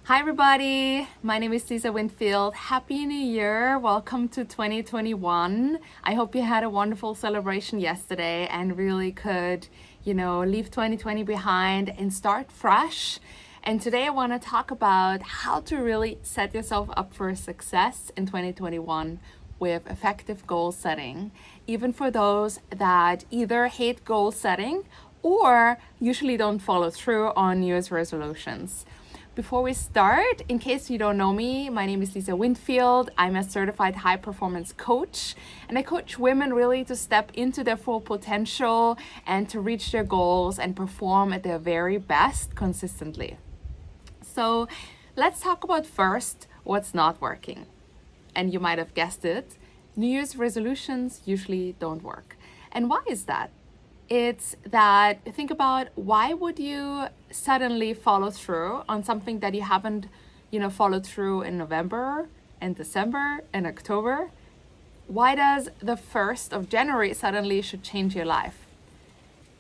Hi everybody, my name is Lisa Winfield. Happy New Year. Welcome to 2021. I hope you had a wonderful celebration yesterday and really could, leave 2020 behind and start fresh. And today I want to talk about how to really set yourself up for success in 2021 with effective goal setting, even for those that either hate goal setting or usually don't follow through on New Year's resolutions. Before we start, in case you don't know me, my name is Lisa Winfield. I'm a certified high performance coach, and I coach women really to step into their full potential and to reach their goals and perform at their very best consistently. So let's talk about first what's not working. And you might have guessed it, New Year's resolutions usually don't work. And why is that? It's that, think about, why would you suddenly follow through on something that you haven't, followed through in November and December and October? Why does the 1st of January suddenly should change your life?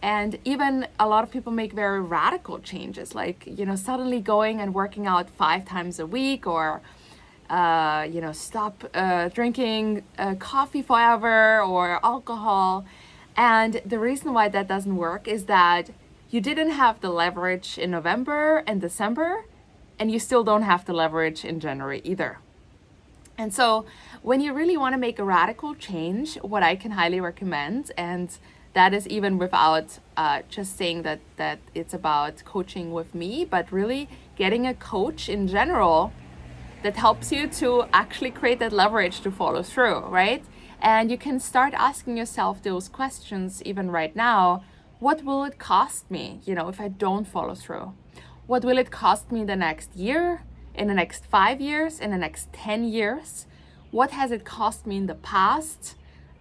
And even a lot of people make very radical changes, like, suddenly going and working out 5 times a week, or stop drinking coffee forever or alcohol. And the reason why that doesn't work is that you didn't have the leverage in November and December, and you still don't have the leverage in January either. And so when you really want to make a radical change, what I can highly recommend, and that is even without just saying that it's about coaching with me, but really getting a coach in general that helps you to actually create that leverage to follow through, right? And you can start asking yourself those questions even right now. What will it cost me, if I don't follow through? What will it cost me the next year, in the next 5 years, in the next 10 years? What has it cost me in the past?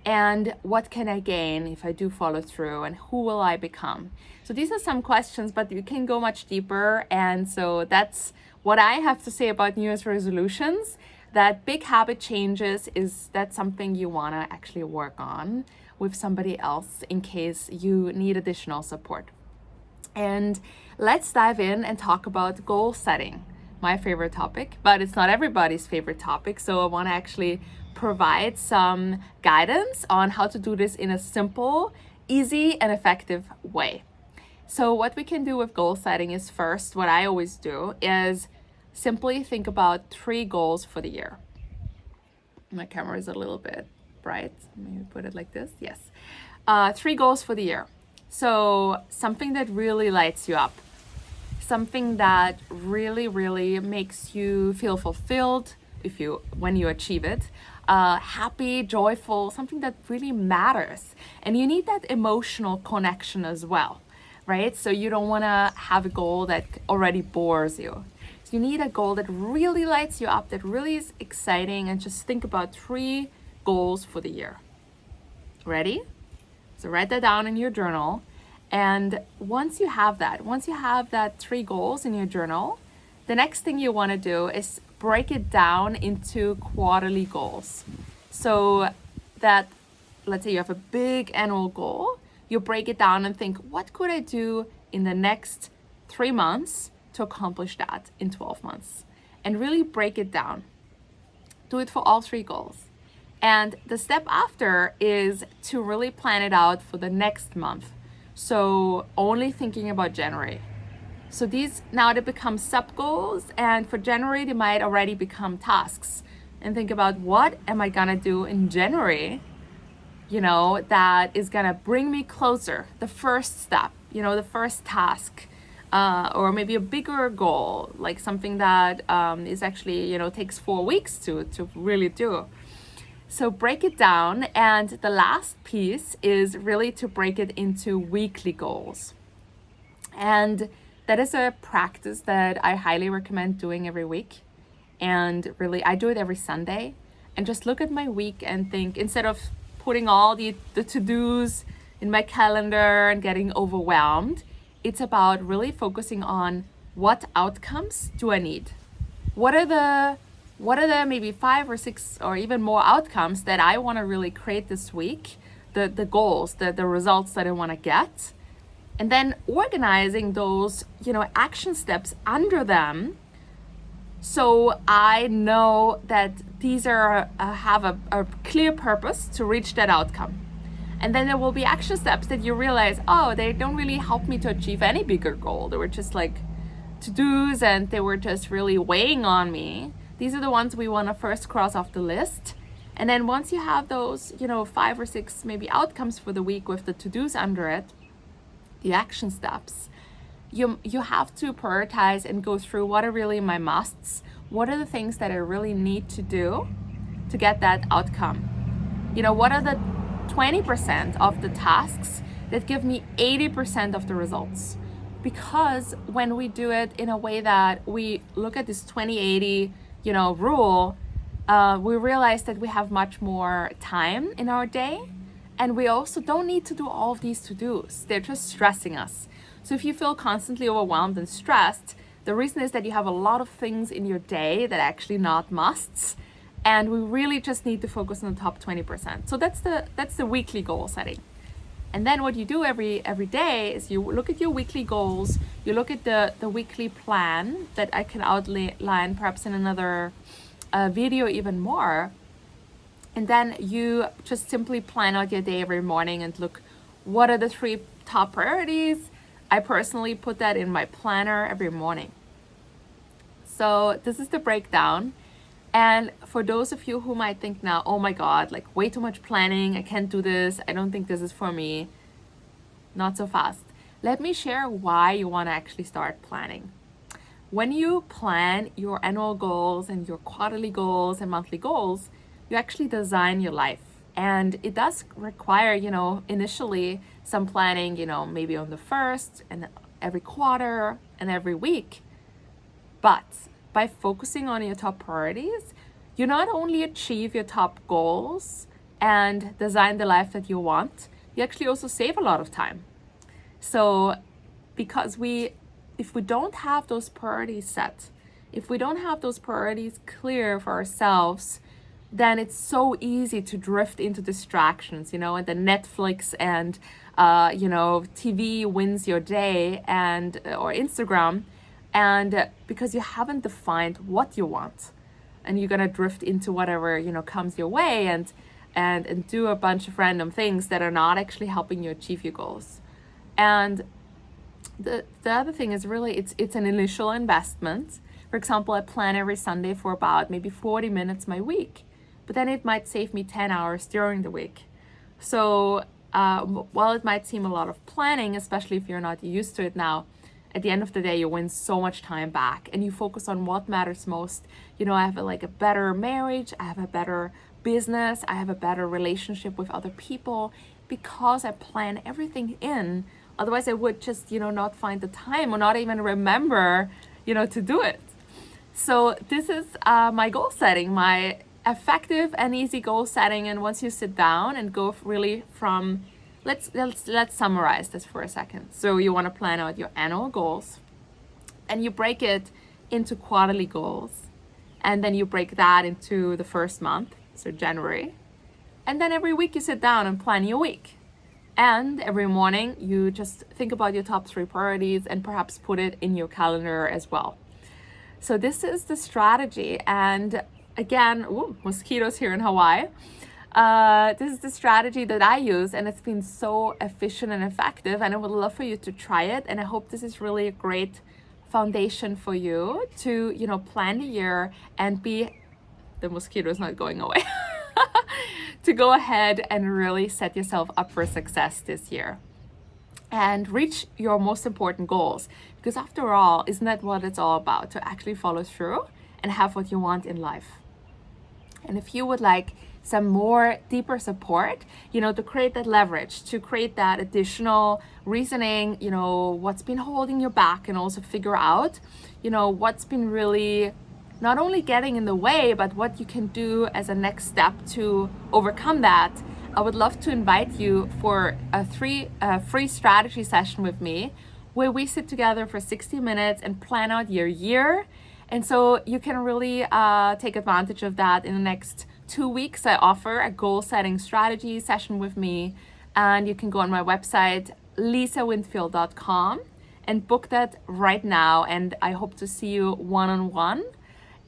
And what can I gain if I do follow through? And who will I become? So these are some questions, but you can go much deeper. And so that's what I have to say about New Year's resolutions. That big habit changes, is that something you want to actually work on with somebody else in case you need additional support. And let's dive in and talk about goal setting, my favorite topic, but it's not everybody's favorite topic. So I want to actually provide some guidance on how to do this in a simple, easy, and effective way. So what we can do with goal setting is, first, what I always do is simply think about 3 goals for the year. My camera is a little bit bright. Maybe put it like this. Yes. 3 goals for the year. So something that really lights you up. Something that really, really makes you feel fulfilled when you achieve it. Happy, joyful, something that really matters. And you need that emotional connection as well, right? So you don't want to have a goal that already bores you. So you need a goal that really lights you up, that really is exciting, and just think about 3 goals for the year. Ready? So write that down in your journal. And once you have that 3 goals in your journal, the next thing you want to do is break it down into quarterly goals. So that, let's say you have a big annual goal, you break it down and think, what could I do in the next 3 months to accomplish that in 12 months? And really break it down. Do it for all 3 goals. And the step after is to really plan it out for the next month. So only thinking about January. So these, now they become sub goals, and for January they might already become tasks. And think about, what am I gonna do in January, that is gonna bring me closer, the first step, the first task. Or maybe a bigger goal, like something that is actually, takes 4 weeks to really do. So break it down. And the last piece is really to break it into weekly goals. And that is a practice that I highly recommend doing every week. And really, I do it every Sunday. And just look at my week and think, instead of putting all the to-dos in my calendar and getting overwhelmed, it's about really focusing on, what outcomes do I need? What are the maybe 5 or 6 or even more outcomes that I want to really create this week? The goals, the results that I want to get. And then organizing those, action steps under them So I know that these are have a clear purpose to reach that outcome. And then there will be action steps that you realize, oh, they don't really help me to achieve any bigger goal. They were just like to-dos and they were just really weighing on me. These are the ones we want to first cross off the list. And then once you have those, 5 or 6 maybe outcomes for the week with the to-dos under it, the action steps, you have to prioritize and go through what are really my musts, what are the things that I really need to do to get that outcome. What are the 20% of the tasks that give me 80% of the results? Because when we do it in a way that we look at this 20-80, rule, we realize that we have much more time in our day, and we also don't need to do all of these to-dos. They're just stressing us. So if you feel constantly overwhelmed and stressed, the reason is that you have a lot of things in your day that are actually not musts, and we really just need to focus on the top 20%. So that's the weekly goal setting. And then what you do every day is you look at your weekly goals, you look at the weekly plan that I can outline perhaps in another video even more. And then you just simply plan out your day every morning and look, what are the 3 top priorities? I personally put that in my planner every morning. So this is the breakdown. And for those of you who might think now, oh my God, like way too much planning, I can't do this, I don't think this is for me, not so fast. Let me share why you want to actually start planning. When you plan your annual goals and your quarterly goals and monthly goals, you actually design your life. And it does require, initially some planning, maybe on the first and every quarter and every week. But by focusing on your top priorities, you not only achieve your top goals and design the life that you want, you actually also save a lot of time. So because if we don't have those priorities set, if we don't have those priorities clear for ourselves, then it's so easy to drift into distractions, and the Netflix and TV wins your day or Instagram. And because you haven't defined what you want, and you're gonna drift into whatever comes your way and do a bunch of random things that are not actually helping you achieve your goals. And the other thing is really it's an initial investment. For example, I plan every Sunday for about maybe 40 minutes my week, but then it might save me 10 hours during the week. So while it might seem a lot of planning, especially if you're not used to it now, at the end of the day, you win so much time back and you focus on what matters most. I have a better marriage, I have a better business, I have a better relationship with other people because I plan everything in. Otherwise I would just, not find the time or not even remember, to do it. So this is my goal setting, my effective and easy goal setting. And once you sit down and go really from Let's summarize this for a second. So you want to plan out your annual goals and you break it into quarterly goals. And then you break that into the first month, so January. And then every week you sit down and plan your week. And every morning you just think about your top 3 priorities and perhaps put it in your calendar as well. So this is the strategy. And again, mosquitoes here in Hawaii. This is the strategy that I use, and it's been so efficient and effective, and I would love for you to try it. And I hope this is really a great foundation for you to, plan the year and the mosquito is not going away, to go ahead and really set yourself up for success this year and reach your most important goals. Because after all, isn't that what it's all about? To actually follow through and have what you want in life. And if you would like some more deeper support, to create that leverage, to create that additional reasoning, what's been holding you back, and also figure out, what's been really not only getting in the way, but what you can do as a next step to overcome that, I would love to invite you for a free strategy session with me, where we sit together for 60 minutes and plan out your year. And so you can really take advantage of that in the next 2 weeks. I offer a goal setting strategy session with me, and you can go on my website, lisawinfield.com, and book that right now. And I hope to see you one-on-one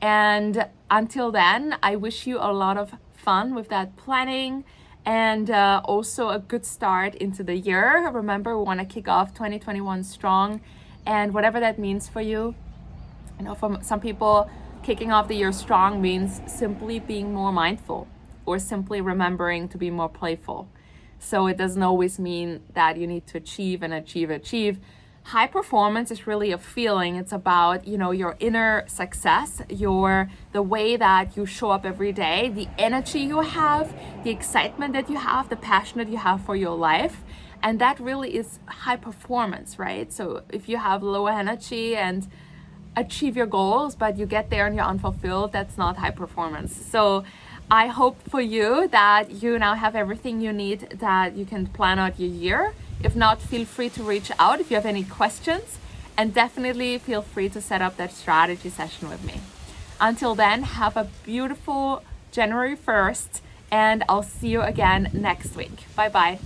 And until then, I wish you a lot of fun with that planning and also a good start into the year. Remember, we want to kick off 2021 strong, and whatever that means for you. You know, for some people, kicking off the year strong means simply being more mindful or simply remembering to be more playful. So it doesn't always mean that you need to achieve and achieve. High performance is really a feeling. It's about, you know, your inner success, the way that you show up every day, the energy you have, the excitement that you have, the passion that you have for your life. And that really is high performance, right? So if you have low energy and achieve your goals, but you get there and you're unfulfilled, that's not high performance. So I hope for you that you now have everything you need, that you can plan out your year. If not, feel free to reach out if you have any questions, and definitely feel free to set up that strategy session with me. Until then, have a beautiful January 1st, and I'll see you again next week. Bye bye.